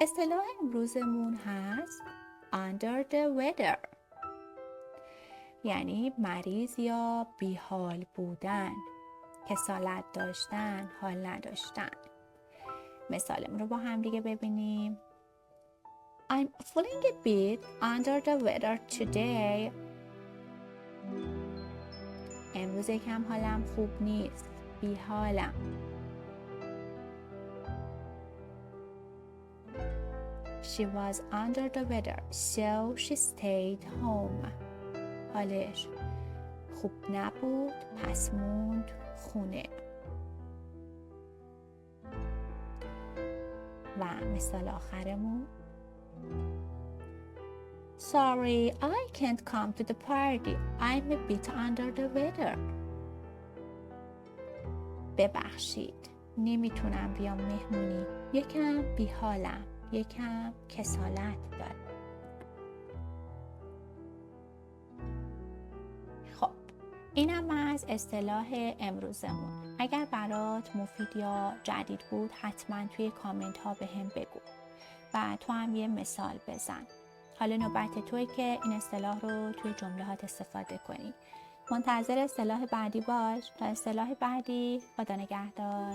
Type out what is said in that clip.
اصطلاح امروزمون هست under the weather، یعنی مریض یا بیحال بودن، کسالت داشتن، حال نداشتن. مثالمون رو با هم دیگه ببینیم. I'm feeling a bit under the weather today. امروز یکم حالم خوب نیست، بیحالم. She was under the weather, so she stayed home. حالش خوب نبود، پس موند خونه. و مثال آخرمون Sorry, I can't come to the party. I'm a bit under the weather. ببخشید، نمیتونم بیام مهمونی. یکم بیحالم، یکم کسالت دارم. خب، اینم از اصطلاح امروزمون. اگر برات مفید یا جدید بود حتما توی کامنت ها به هم بگو و تو هم یه مثال بزن. حالا نوبت توئه که این اصطلاح رو توی جملهات استفاده کنی. منتظر اصطلاح بعدی باش. تا اصطلاح بعدی، خدا نگهدار.